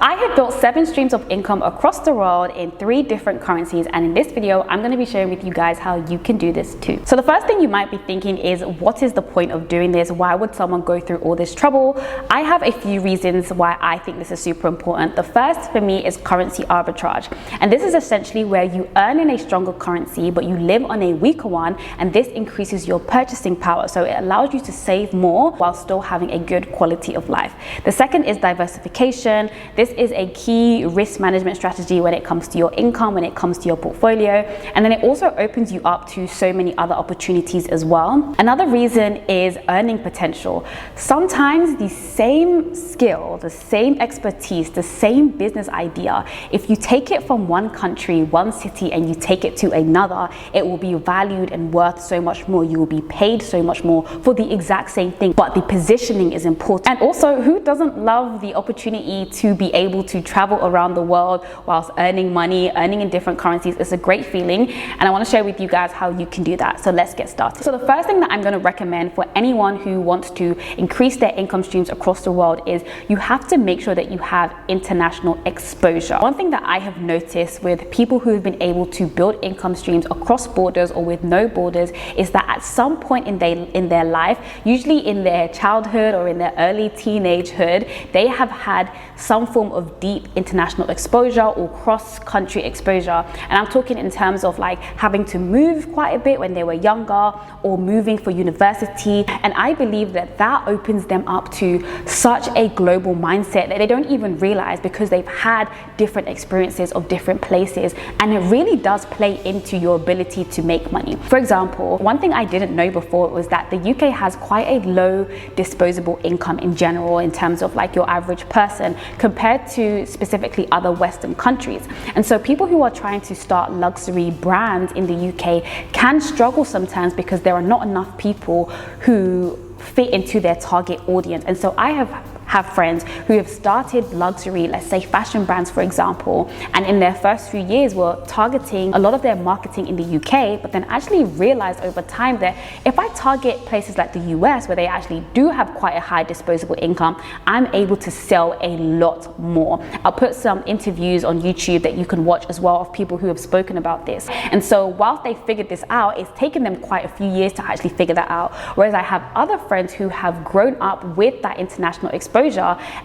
I have built 7 streams of income across the world in 3 different currencies, and in this video I'm going to be sharing with you guys how you can do this too. So the first thing you might be thinking is, what is the point of doing this? Why would someone go through all this trouble? I have a few reasons why I think this is super important. The first for me is currency arbitrage, and this is essentially where you earn in a stronger currency but you live on a weaker one, and this increases your purchasing power, so it allows you to save more while still having a good quality of life. The second is diversification. This is a key risk management strategy when it comes to your income, when it comes to your portfolio, and then it also opens you up to so many other opportunities as well. Another reason is earning potential. Sometimes the same skill, the same expertise, the same business idea, if you take it from one country, one city, and you take it to another, it will be valued and worth so much more. You will be paid so much more for the exact same thing, but the positioning is important. And also, who doesn't love the opportunity to be able to travel around the world whilst earning money, earning in different currencies? It's a great feeling, and I want to share with you guys how you can do that. So let's get started. So the first thing that I'm going to recommend for anyone who wants to increase their income streams across the world is you have to make sure that you have international exposure. One thing that I have noticed with people who have been able to build income streams across borders or with no borders is that at some point in their life, usually in their childhood or in their early teenagehood, they have had some form of deep international exposure or cross-country exposure. And I'm talking in terms of like having to move quite a bit when they were younger or moving for university. And I believe that that opens them up to such a global mindset that they don't even realize, because they've had different experiences of different places, and it really does play into your ability to make money. For example, one thing I didn't know before was that the UK has quite a low disposable income in general in terms of like your average person compared to specifically other Western countries. And so people who are trying to start luxury brands in the UK can struggle sometimes because there are not enough people who fit into their target audience. And so I have friends who have started luxury, let's say fashion brands for example, and in their first few years were targeting a lot of their marketing in the UK, but then actually realized over time that if I target places like the US where they actually do have quite a high disposable income, I'm able to sell a lot more. I'll put some interviews on YouTube that you can watch as well of people who have spoken about this. And so whilst they figured this out, it's taken them quite a few years to actually figure that out. Whereas I have other friends who have grown up with that international exposure,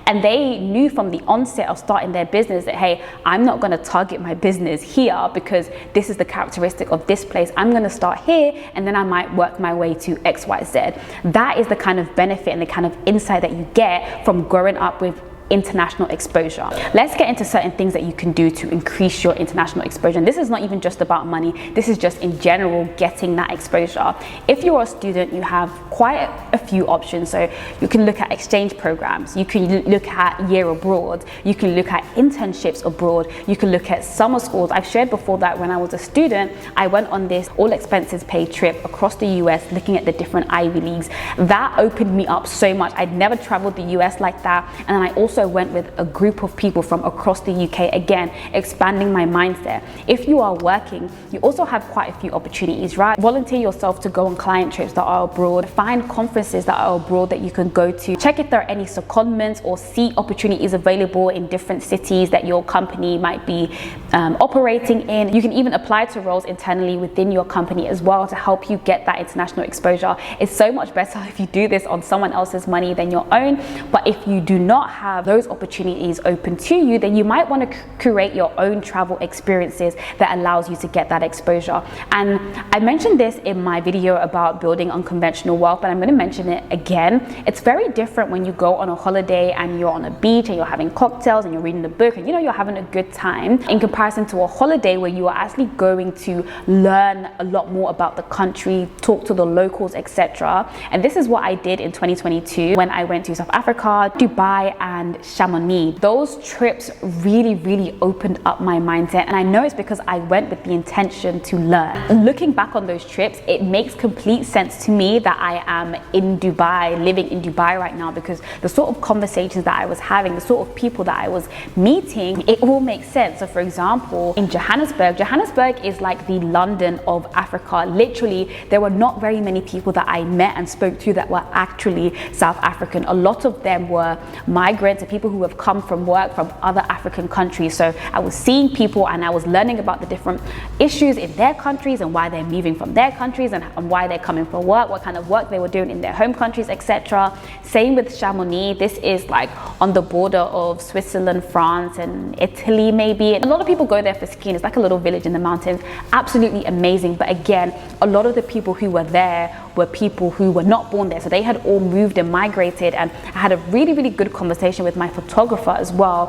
and they knew from the onset of starting their business that, hey, I'm not going to target my business here because this is the characteristic of this place. I'm going to start here and then I might work my way to XYZ. That is the kind of benefit and the kind of insight that you get from growing up with international exposure. Let's get into certain things that you can do to increase your international exposure. And this is not even just about money, this is just in general getting that exposure. If you're a student, you have quite a few options. So you can look at exchange programs, you can look at year abroad, you can look at internships abroad, you can look at summer schools. I've shared before that when I was a student, I went on this all expenses paid trip across the US looking at the different Ivy Leagues. That opened me up so much. I'd never traveled the US like that, and then I also went with a group of people from across the UK, again expanding my mindset. If you are working, you also have quite a few opportunities, right? Volunteer yourself to go on client trips that are abroad, find conferences that are abroad that you can go to, check if there are any secondments or seat opportunities available in different cities that your company might be operating in. You can even apply to roles internally within your company as well to help you get that international exposure. It's so much better if you do this on someone else's money than your own. But if you do not have those opportunities open to you, then you might want to create your own travel experiences that allows you to get that exposure. And I mentioned this in my video about building unconventional wealth, but I'm going to mention it again. It's very different when you go on a holiday and you're on a beach and you're having cocktails and you're reading a book and you're having a good time, in comparison to a holiday where you are actually going to learn a lot more about the country, talk to the locals, etc. And this is what I did in 2022 when I went to South Africa, Dubai, and Chamonix. Those trips really opened up my mindset, and I know it's because I went with the intention to learn. Looking back on those trips, it makes complete sense to me that I am in Dubai, living in Dubai right now, because the sort of conversations that I was having, the sort of people that I was meeting, it all makes sense. So for example, in Johannesburg is like the London of Africa. Literally, there were not very many people that I met and spoke to that were actually South African. A lot of them were migrants, people who have come from work from other African countries. So I was seeing people and I was learning about the different issues in their countries and why they're moving from their countries and why they're coming for work, what kind of work they were doing in their home countries, etc. Same with Chamonix. This is like on the border of Switzerland, France and Italy maybe. A lot of people go there for skiing. It's like a little village in the mountains. Absolutely amazing. But again, a lot of the people who were there were people who were not born there. So they had all moved and migrated, and I had a really, really good conversation with my photographer as well,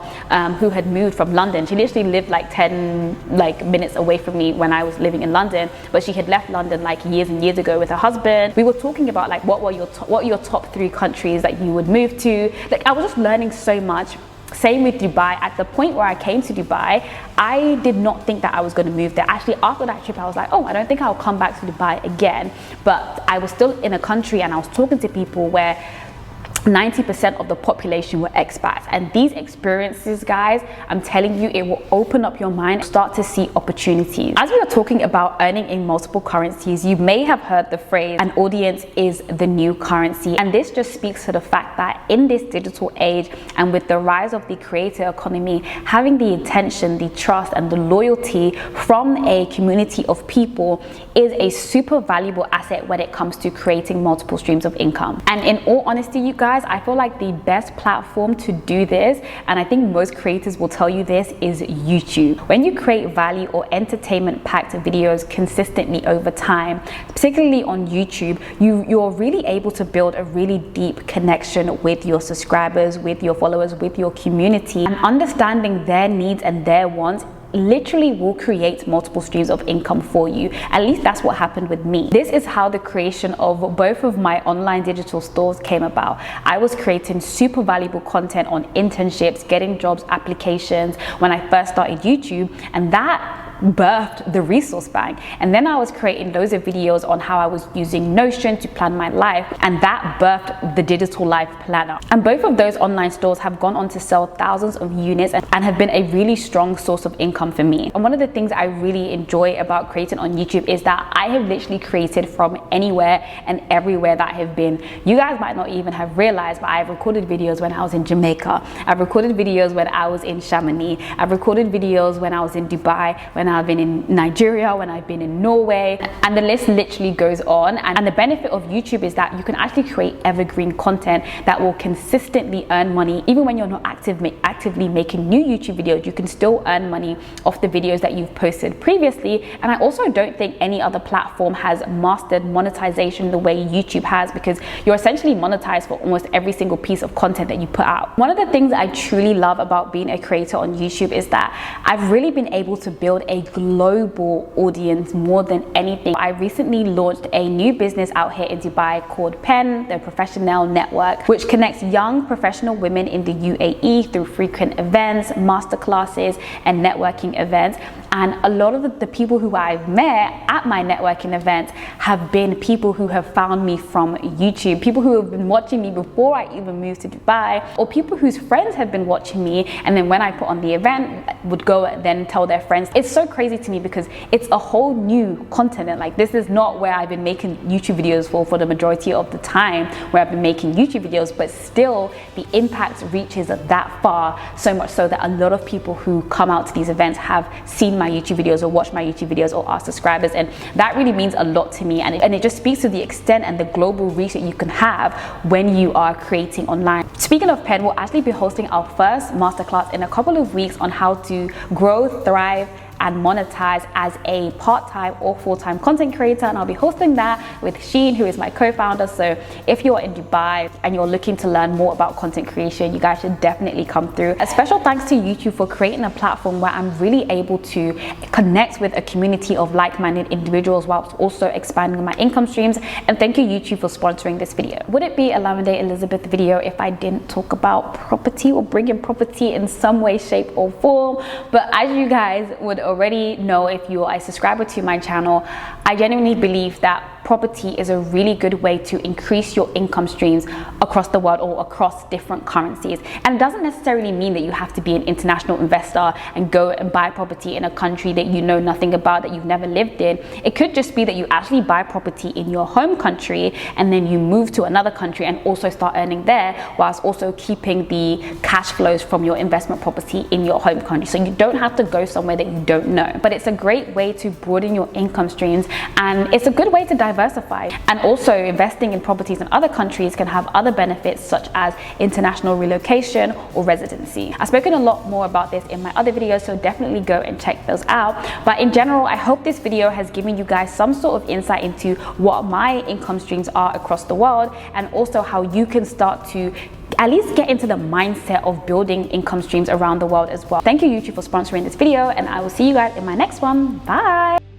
who had moved from London. She literally lived like 10 minutes away from me when I was living in London, but she had left London like years and years ago with her husband. We were talking about like what are your top 3 countries that you would move to. Like I was just learning so much. Same with Dubai. At the point where I came to Dubai, I did not think that I was going to move there. Actually, after that trip, I was like, oh, I don't think I'll come back to Dubai again. But I was still in a country and I was talking to people where 90% of the population were expats, and these experiences, guys, I'm telling you, it will open up your mind, start to see opportunities. As we are talking about earning in multiple currencies, you may have heard the phrase an audience is the new currency, and this just speaks to the fact that in this digital age and with the rise of the creator economy, having the attention, the trust and the loyalty from a community of people is a super valuable asset when it comes to creating multiple streams of income. And in all honesty, you guys, I feel like the best platform to do this, and I think most creators will tell you this, is YouTube. When you create value or entertainment packed videos consistently over time, particularly on YouTube, you're really able to build a really deep connection with your subscribers, with your followers, with your community, and understanding their needs and their wants literally will create multiple streams of income for you. At least that's what happened with me. This is how the creation of both of my online digital stores came about. I was creating super valuable content on internships, getting jobs applications when I first started YouTube, and that birthed the resource bank. And then I was creating loads of videos on how I was using Notion to plan my life, and that birthed the digital life planner. And both of those online stores have gone on to sell thousands of units and have been a really strong source of income for me. And one of the things I really enjoy about creating on YouTube is that I have literally created from anywhere and everywhere that I have been. You guys might not even have realized, but I've recorded videos when I was in Jamaica. I've recorded videos when I was in Chamonix. I've recorded videos when I was in Dubai, when I've been in Nigeria, when I've been in Norway, and the list literally goes on. And the benefit of YouTube is that you can actually create evergreen content that will consistently earn money. Even when you're not actively making new YouTube videos, you can still earn money off the videos that you've posted previously. And I also don't think any other platform has mastered monetization the way YouTube has, because you're essentially monetized for almost every single piece of content that you put out. One of the things I truly love about being a creator on YouTube is that I've really been able to build a global audience more than anything. I recently launched a new business out here in Dubai called PEN, the Professional Network, which connects young professional women in the UAE through frequent events, masterclasses, and networking events. And a lot of the people who I've met at my networking events have been people who have found me from YouTube, people who have been watching me before I even moved to Dubai, or people whose friends have been watching me, and then when I put on the event would go then tell their friends. It's so crazy to me because it's a whole new continent. Like, this is not where I've been making YouTube videos for the majority of the time, where I've been making YouTube videos, but still the impact reaches that far, so much so that a lot of people who come out to these events have seen my YouTube videos or watched my YouTube videos or are subscribers, and that really means a lot to me. And it just speaks to the extent and the global reach that you can have when you are creating online. Speaking of PEN, we'll actually be hosting our first masterclass in a couple of weeks on how to grow, thrive, and monetize as a part-time or full-time content creator, and I'll be hosting that with Sheen, who is my co-founder. So if you're in Dubai and you're looking to learn more about content creation, you guys should definitely come through. A special thanks to YouTube for creating a platform where I'm really able to connect with a community of like-minded individuals whilst also expanding my income streams. And thank you, YouTube, for sponsoring this video. Would it be a Lamide Elizabeth video if I didn't talk about property or bring in property in some way, shape or form? But as you guys would already know, if you are a subscriber to my channel, I genuinely believe that property is a really good way to increase your income streams across the world or across different currencies. And it doesn't necessarily mean that you have to be an international investor and go and buy property in a country that you know nothing about, that you've never lived in. It could just be that you actually buy property in your home country and then you move to another country and also start earning there, whilst also keeping the cash flows from your investment property in your home country. So you don't have to go somewhere that you don't know. But it's a great way to broaden your income streams, and it's a good way to diversify. And also, investing in properties in other countries can have other benefits, such as international relocation or residency. I've spoken a lot more about this in my other videos, so definitely go and check those out. But in general, I hope this video has given you guys some sort of insight into what my income streams are across the world, and also how you can start to at least get into the mindset of building income streams around the world as well. Thank you, YouTube, for sponsoring this video, and I will see you guys in my next one. Bye.